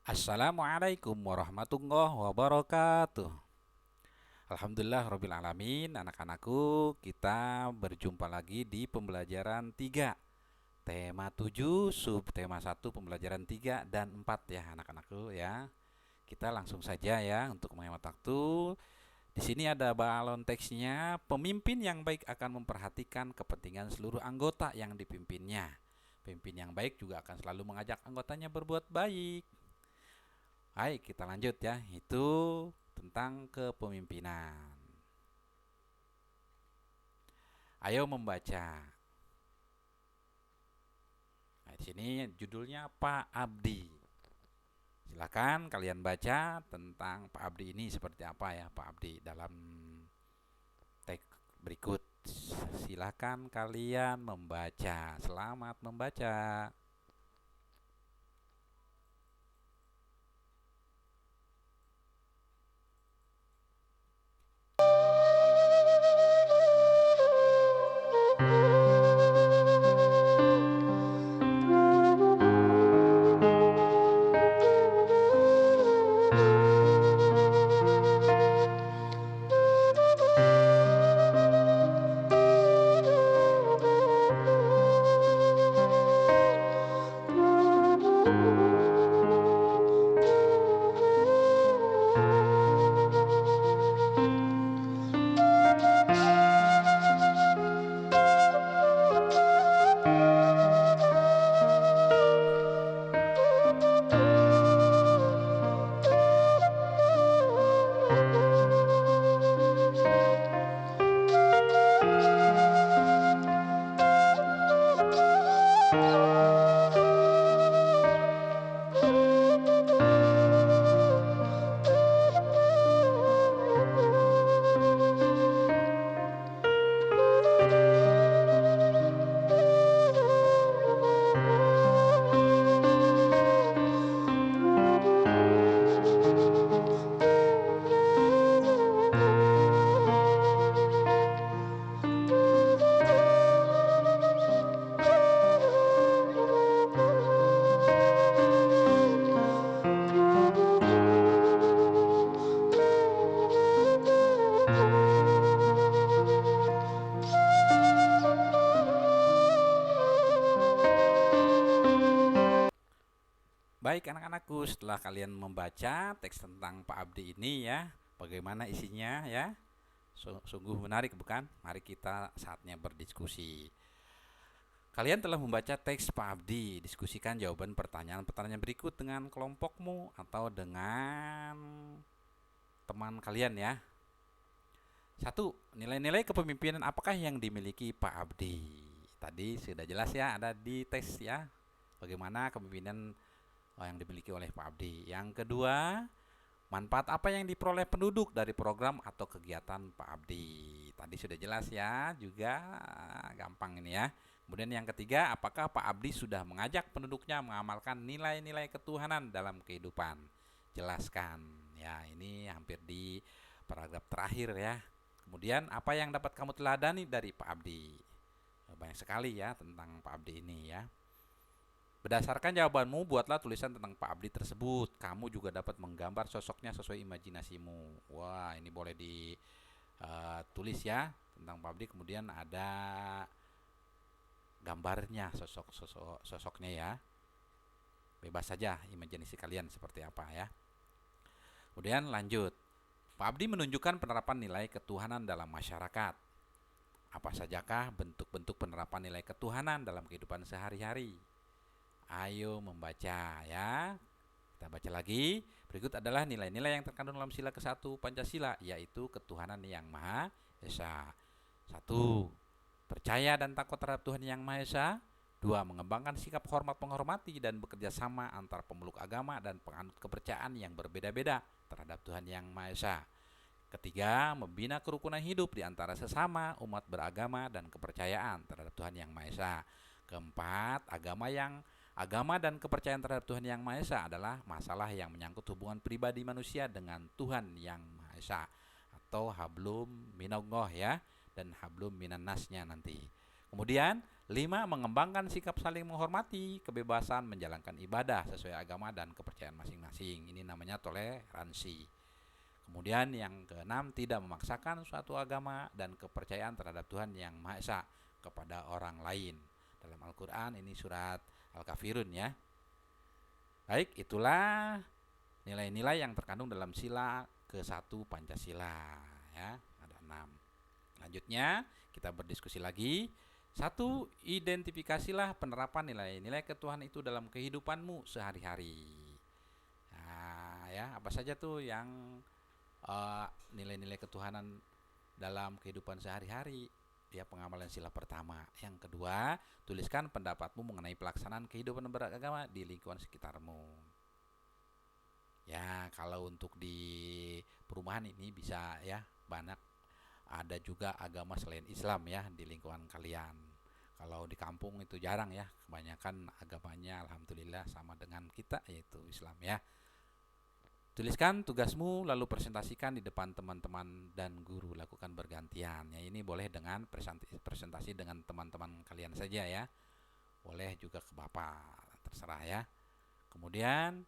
Assalamualaikum warahmatullahi wabarakatuh. Alhamdulillah Rabbil Alamin. Anak-anakku, kita berjumpa lagi di pembelajaran 3 tema 7 subtema 1 pembelajaran 3 dan 4 ya anak-anakku ya. Kita langsung saja ya untuk menghemat waktu. Di sini ada balon teksnya. Pemimpin yang baik akan memperhatikan kepentingan seluruh anggota yang dipimpinnya. Pemimpin yang baik juga akan selalu mengajak anggotanya berbuat baik. Baik, kita lanjut ya. Itu tentang kepemimpinan. Ayo membaca. Nah, di sini judulnya Pak Abdi. Silakan kalian baca tentang Pak Abdi ini seperti apa ya Pak Abdi dalam teks berikut. Silakan kalian membaca. Selamat membaca. Baik anak-anakku, setelah kalian membaca teks tentang Pak Abdi ini ya, bagaimana isinya ya? Sungguh menarik bukan? Mari kita saatnya berdiskusi. Kalian telah membaca teks Pak Abdi. Diskusikan jawaban pertanyaan-pertanyaan berikut dengan kelompokmu atau dengan teman kalian ya. 1. Nilai-nilai kepemimpinan apakah yang dimiliki Pak Abdi? Tadi sudah jelas ya, ada di tes ya. Bagaimana kepemimpinan yang dimiliki oleh Pak Abdi. Yang kedua, manfaat apa yang diperoleh penduduk dari program atau kegiatan Pak Abdi? Tadi sudah jelas ya, juga gampang ini ya. Kemudian yang ketiga, apakah Pak Abdi sudah mengajak penduduknya mengamalkan nilai-nilai ketuhanan dalam kehidupan? Jelaskan. Ya, ini hampir di paragraf terakhir ya. Kemudian apa yang dapat kamu teladani dari Pak Abdi? Banyak sekali ya tentang Pak Abdi ini ya. Berdasarkan jawabanmu, buatlah tulisan tentang Pak Abdi tersebut. Kamu juga dapat menggambar sosoknya sesuai imajinasimu. Wah, ini boleh ditulis ya tentang Pak Abdi. Kemudian ada gambarnya sosoknya ya. Bebas saja imajinasi kalian seperti apa ya. Kemudian lanjut. Pak Abdi menunjukkan penerapan nilai ketuhanan dalam masyarakat. Apa sajakah bentuk-bentuk penerapan nilai ketuhanan dalam kehidupan sehari-hari? Ayo membaca ya. Kita baca lagi. Berikut adalah nilai-nilai yang terkandung dalam sila ke-1 Pancasila, yaitu ketuhanan yang Maha Esa. 1. Percaya dan takut terhadap Tuhan yang Maha Esa. 2. Mengembangkan sikap hormat menghormati dan bekerja sama antara pemeluk agama dan penganut kepercayaan yang berbeda-beda terhadap Tuhan yang Maha Esa. Ketiga, membina kerukunan hidup di antara sesama umat beragama dan kepercayaan terhadap Tuhan yang Maha Esa. Keempat, agama dan kepercayaan terhadap Tuhan yang Maha Esa adalah masalah yang menyangkut hubungan pribadi manusia dengan Tuhan yang Maha Esa, atau hablum minallah ya, dan hablum minannasnya nanti. Kemudian 5. Mengembangkan sikap saling menghormati, kebebasan menjalankan ibadah sesuai agama dan kepercayaan masing-masing. Ini namanya toleransi. Kemudian yang keenam, tidak memaksakan suatu agama dan kepercayaan terhadap Tuhan yang Maha Esa kepada orang lain. Dalam Al-Quran ini surat Al-Kafirun ya. Baik, itulah nilai-nilai yang terkandung dalam sila ke-1 Pancasila ya. Ada 6. Selanjutnya kita berdiskusi lagi. 1. Identifikasilah penerapan nilai-nilai ketuhanan itu dalam kehidupanmu sehari-hari. Nah, ya, apa saja tuh yang nilai-nilai ketuhanan dalam kehidupan sehari-hari? Ya, pengamalan sila pertama. Yang kedua, tuliskan pendapatmu mengenai pelaksanaan kehidupan beragama di lingkungan sekitarmu. Ya, kalau untuk di perumahan ini bisa ya, banyak ada juga agama selain Islam ya di lingkungan kalian. Kalau di kampung itu jarang ya, kebanyakan agamanya alhamdulillah sama dengan kita yaitu Islam ya. Tuliskan tugasmu lalu presentasikan di depan teman-teman dan guru, lakukan bergantian. Ya, ini boleh dengan presentasi dengan teman-teman kalian saja ya. Boleh juga ke Bapak, terserah ya. Kemudian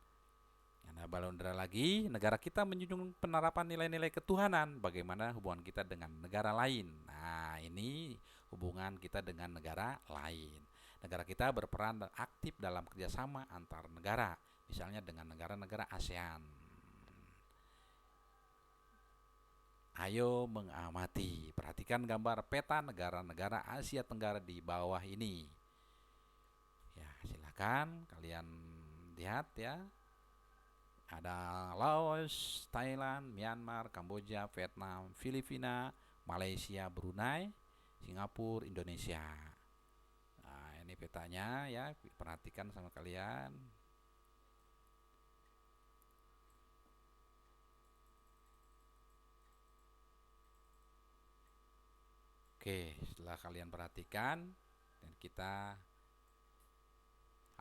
ada balondra lagi, negara kita menjunjung penerapan nilai-nilai ketuhanan. Bagaimana hubungan kita dengan negara lain? Nah, ini hubungan kita dengan negara lain. Negara kita berperan aktif dalam kerjasama antar negara, misalnya dengan negara-negara ASEAN. Ayo mengamati, perhatikan gambar peta negara-negara Asia Tenggara di bawah ini. Ya, silakan kalian lihat ya. Ada Laos, Thailand, Myanmar, Kamboja, Vietnam, Filipina, Malaysia, Brunei, Singapura, Indonesia. Nah, ini petanya ya, perhatikan sama kalian. Oke, setelah kalian perhatikan, dan kita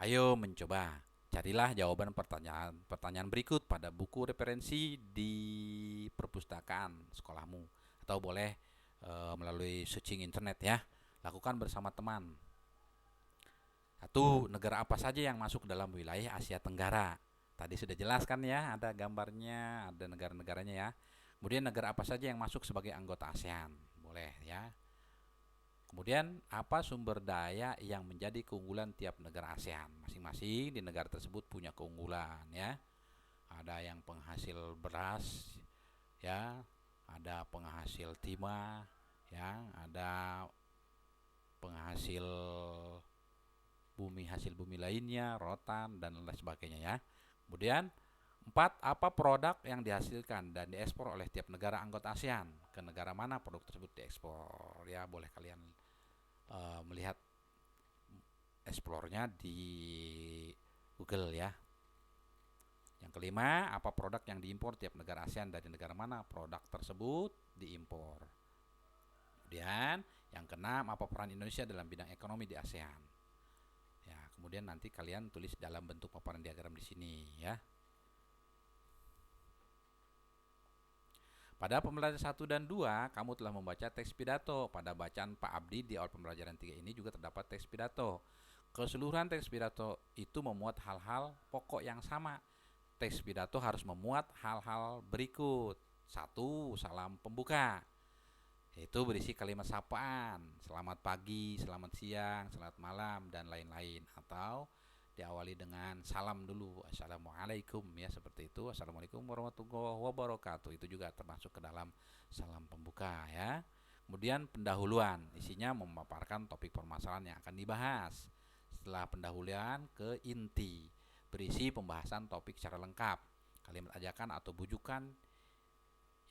ayo mencoba. Carilah jawaban pertanyaan berikut pada buku referensi di perpustakaan sekolahmu, atau boleh melalui searching internet ya. Lakukan bersama teman. 1. Negara apa saja yang masuk dalam wilayah Asia Tenggara? Tadi sudah jelaskan ya, ada gambarnya, ada negara-negaranya ya. Kemudian negara apa saja yang masuk sebagai anggota ASEAN? Boleh ya. Kemudian apa sumber daya yang menjadi keunggulan tiap negara ASEAN? Masing-masing di negara tersebut punya keunggulan ya. Ada yang penghasil beras ya, ada penghasil timah ya, ada penghasil hasil bumi lainnya, rotan dan lain sebagainya ya. Kemudian 4. Apa produk yang dihasilkan dan diekspor oleh tiap negara anggota ASEAN? Ke negara mana produk tersebut diekspor? Ya, boleh kalian melihat eksplornya di Google ya. Yang kelima, apa produk yang diimpor tiap negara ASEAN dari negara mana produk tersebut diimpor? Kemudian yang keenam, apa peran Indonesia dalam bidang ekonomi di ASEAN? Ya, kemudian nanti kalian tulis dalam bentuk paparan diagram di sini ya. Pada pembelajaran 1 dan 2, kamu telah membaca teks pidato. Pada bacaan Pak Abdi di awal pembelajaran 3 ini juga terdapat teks pidato. Keseluruhan teks pidato itu memuat hal-hal pokok yang sama. Teks pidato harus memuat hal-hal berikut. 1. Salam pembuka. Itu berisi kalimat sapaan, selamat pagi, selamat siang, selamat malam, dan lain-lain. Atau diawali dengan salam dulu, assalamualaikum ya, seperti itu, assalamualaikum warahmatullahi wabarakatuh. Itu juga termasuk ke dalam salam pembuka ya. Kemudian pendahuluan, isinya memaparkan topik permasalahan yang akan dibahas. Setelah pendahuluan ke inti, berisi pembahasan topik secara lengkap. Kalimat ajakan atau bujukan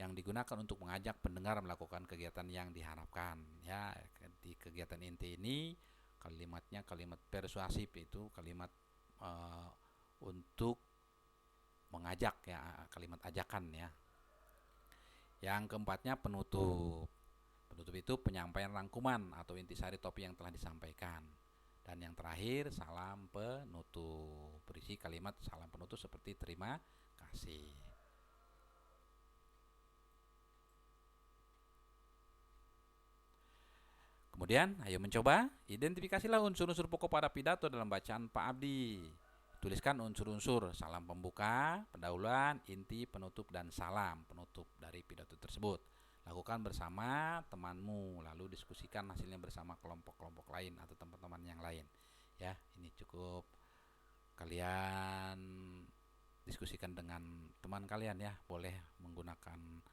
yang digunakan untuk mengajak pendengar melakukan kegiatan yang diharapkan ya. Di kegiatan inti ini kalimatnya kalimat persuasif, itu kalimat untuk mengajak ya, kalimat ajakan ya. Yang keempatnya penutup. Penutup itu penyampaian rangkuman atau intisari topik yang telah disampaikan. Dan yang terakhir salam penutup, berisi kalimat salam penutup seperti terima kasih. Kemudian, ayo mencoba, identifikasilah unsur-unsur pokok pada pidato dalam bacaan Pak Abdi. Tuliskan unsur-unsur salam pembuka, pendahuluan, inti, penutup, dan salam penutup dari pidato tersebut. Lakukan bersama temanmu, lalu diskusikan hasilnya bersama kelompok-kelompok lain atau teman-teman yang lain. Ya, ini cukup kalian diskusikan dengan teman kalian ya. Boleh menggunakan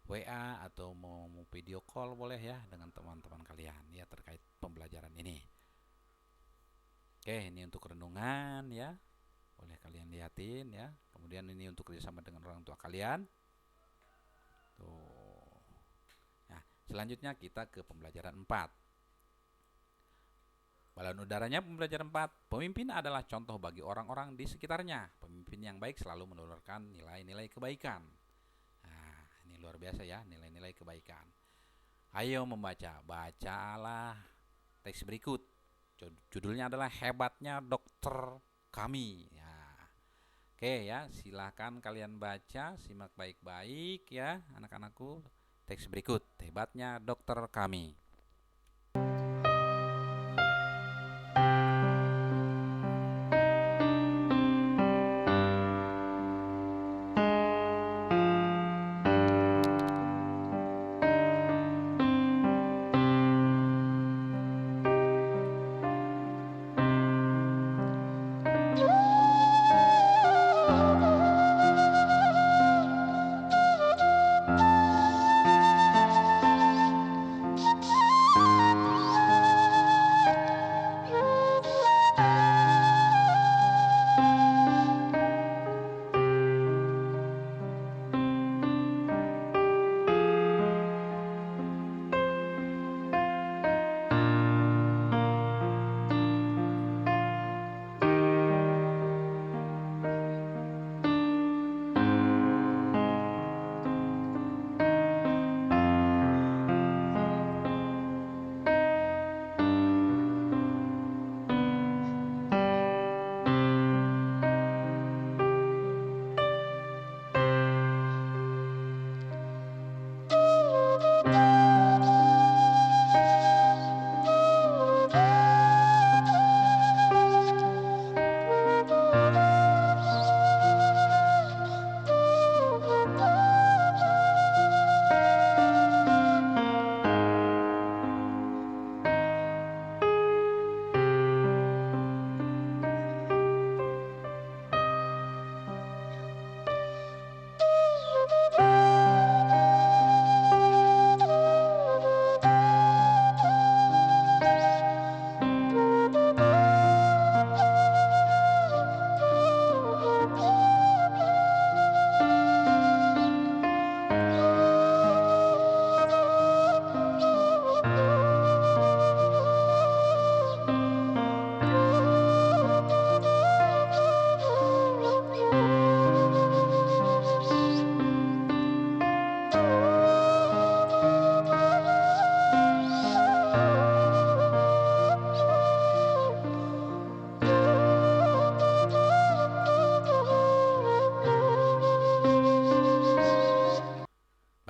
WA atau mau video call boleh ya dengan teman-teman kalian ya terkait pembelajaran ini. Oke, ini untuk renungan ya. Boleh kalian lihatin ya. Kemudian ini untuk kerjasama dengan orang tua kalian. Tuh. Nah, selanjutnya kita ke pembelajaran 4. Balon udaranya pembelajaran 4. Pemimpin adalah contoh bagi orang-orang di sekitarnya. Pemimpin yang baik selalu menularkan nilai-nilai kebaikan. Nah, ini luar biasa ya, nilai-nilai kebaikan. Ayo membaca. Bacalah teks berikut. Judulnya adalah Hebatnya Dokter Kami. Ya. Oke ya, silahkan kalian baca, simak baik-baik ya anak-anakku. Teks berikut, Hebatnya Dokter Kami.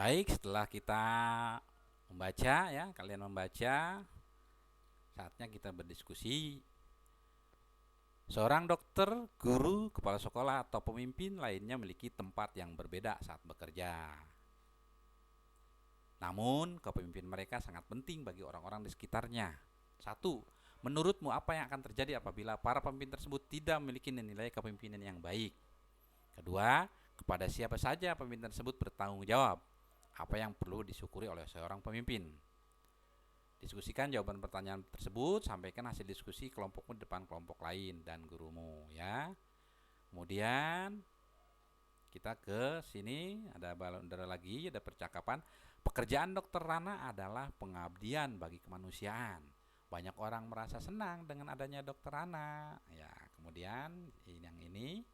Baik, setelah kita membaca ya, kalian membaca, saatnya kita berdiskusi. Seorang dokter, guru, kepala sekolah, atau pemimpin lainnya memiliki tempat yang berbeda saat bekerja. Namun, kepemimpinan mereka sangat penting bagi orang-orang di sekitarnya. 1. Menurutmu apa yang akan terjadi apabila para pemimpin tersebut tidak memiliki nilai kepemimpinan yang baik? Kedua, kepada siapa saja pemimpin tersebut bertanggung jawab? Apa yang perlu disyukuri oleh seorang pemimpin? Diskusikan jawaban pertanyaan tersebut, sampaikan hasil diskusi kelompokmu di depan kelompok lain dan gurumu ya. Kemudian kita ke sini, ada balon udara lagi, ada percakapan. Pekerjaan Dokter Rana adalah pengabdian bagi kemanusiaan. Banyak orang merasa senang dengan adanya Dokter Rana. Ya, kemudian yang ini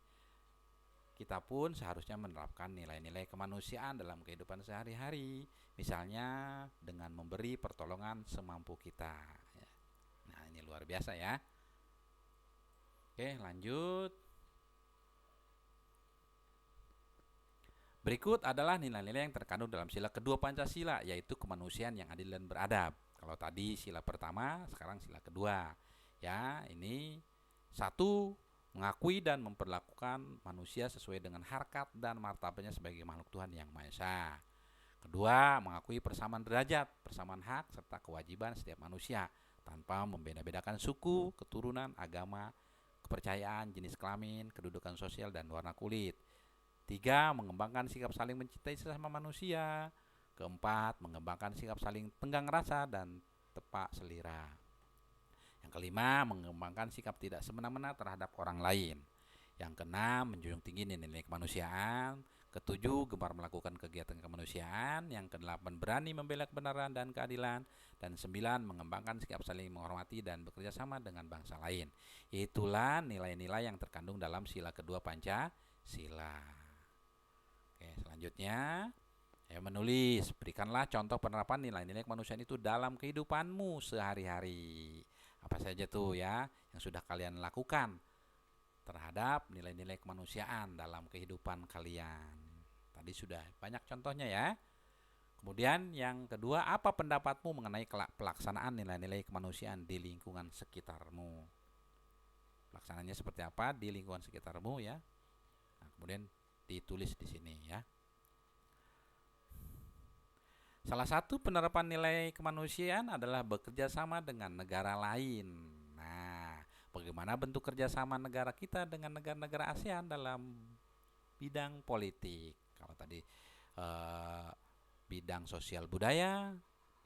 kita pun seharusnya menerapkan nilai-nilai kemanusiaan dalam kehidupan sehari-hari. Misalnya dengan memberi pertolongan semampu kita. Nah, ini luar biasa ya. Oke, lanjut. Berikut adalah nilai-nilai yang terkandung dalam sila kedua Pancasila, yaitu kemanusiaan yang adil dan beradab. Kalau tadi sila pertama, sekarang sila kedua. Ya, ini satu, mengakui dan memperlakukan manusia sesuai dengan harkat dan martabatnya sebagai makhluk Tuhan yang Maha Esa. Kedua, mengakui persamaan derajat, persamaan hak serta kewajiban setiap manusia tanpa membeda-bedakan suku, keturunan, agama, kepercayaan, jenis kelamin, kedudukan sosial, dan warna kulit. Tiga, mengembangkan sikap saling mencintai sesama manusia. Keempat, mengembangkan sikap saling tenggang rasa dan tepak selera. Yang kelima, mengembangkan sikap tidak semena-mena terhadap orang lain. Yang keenam, menjunjung tinggi nilai kemanusiaan. Ketujuh, gemar melakukan kegiatan kemanusiaan. Yang kedelapan, berani membela kebenaran dan keadilan. Dan sembilan, mengembangkan sikap saling menghormati dan bekerja sama dengan bangsa lain. Itulah nilai-nilai yang terkandung dalam sila kedua Pancasila. Oke, selanjutnya saya menulis, berikanlah contoh penerapan nilai-nilai kemanusiaan itu dalam kehidupanmu sehari-hari. Apa saja tuh ya yang sudah kalian lakukan terhadap nilai-nilai kemanusiaan dalam kehidupan kalian. Tadi sudah banyak contohnya ya. Kemudian yang kedua, apa pendapatmu mengenai pelaksanaan nilai-nilai kemanusiaan di lingkungan sekitarmu? Pelaksanaannya seperti apa di lingkungan sekitarmu ya? Nah, kemudian ditulis di sini ya. Salah satu penerapan nilai kemanusiaan adalah bekerja sama dengan negara lain. Nah, bagaimana bentuk kerjasama negara kita dengan negara-negara ASEAN dalam bidang politik? Kalau tadi bidang sosial budaya,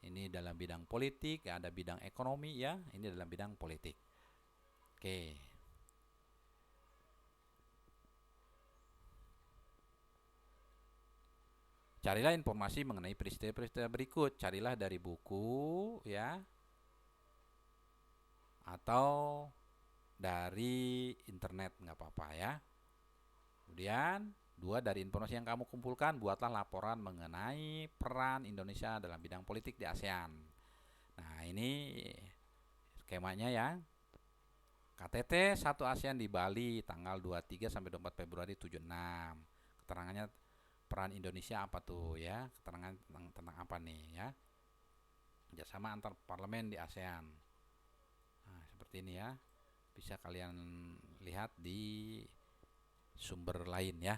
ini dalam bidang politik, ada bidang ekonomi ya, ini dalam bidang politik. Oke. Carilah informasi mengenai peristiwa-peristiwa berikut. Carilah dari buku ya, atau dari internet, nggak apa-apa ya. Kemudian dua, dari informasi yang kamu kumpulkan, buatlah laporan mengenai peran Indonesia dalam bidang politik di ASEAN. Nah, ini skemanya ya. KTT 1 ASEAN di Bali tanggal 23 sampai 24 Februari 76. Keterangannya peran Indonesia apa tuh ya? Keterangan tentang apa nih ya? Kerjasama antar parlemen di ASEAN. Nah, seperti ini ya. Bisa kalian lihat di sumber lain ya.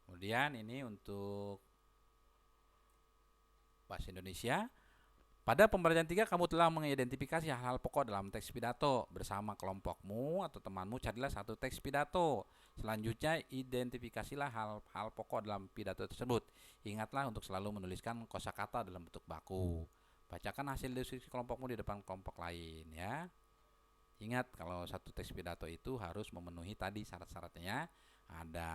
Kemudian ini untuk bahasa Indonesia. Pada pembelajaran 3 kamu telah mengidentifikasi hal-hal pokok dalam teks pidato. Bersama kelompokmu atau temanmu carilah satu teks pidato. Selanjutnya identifikasilah hal-hal pokok dalam pidato tersebut. Ingatlah untuk selalu menuliskan kosakata dalam bentuk baku. Bacakan hasil diskusi kelompokmu di depan kelompok lain ya. Ingat kalau satu teks pidato itu harus memenuhi tadi syarat-syaratnya. Ada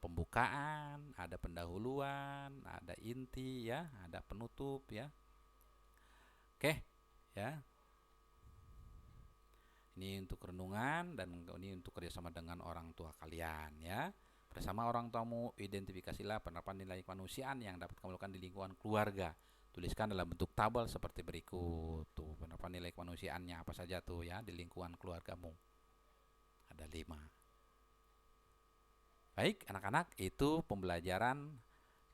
pembukaan, ada pendahuluan, ada inti ya, ada penutup ya. Oke, ya. Ini untuk renungan dan ini untuk kerjasama dengan orang tua kalian ya. Bersama orang tuamu identifikasilah penerapan nilai kemanusiaan yang dapat kamu lakukan di lingkungan keluarga. Tuliskan dalam bentuk tabel seperti berikut. Tuh, penerapan nilai kemanusiaannya apa saja tuh ya di lingkungan keluargamu. Ada 5. Baik, anak-anak, itu pembelajaran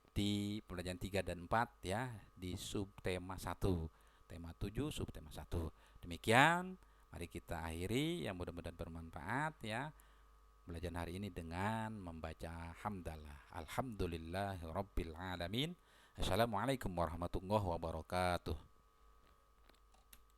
di pembelajaran 3 dan 4 ya, di subtema 1. Tema 7, subtema 1. Demikian, mari kita akhiri yang mudah-mudahan bermanfaat ya. Belajar hari ini dengan membaca hamdalah. Alhamdulillahirabbil alamin. Assalamualaikum warahmatullahi wabarakatuh.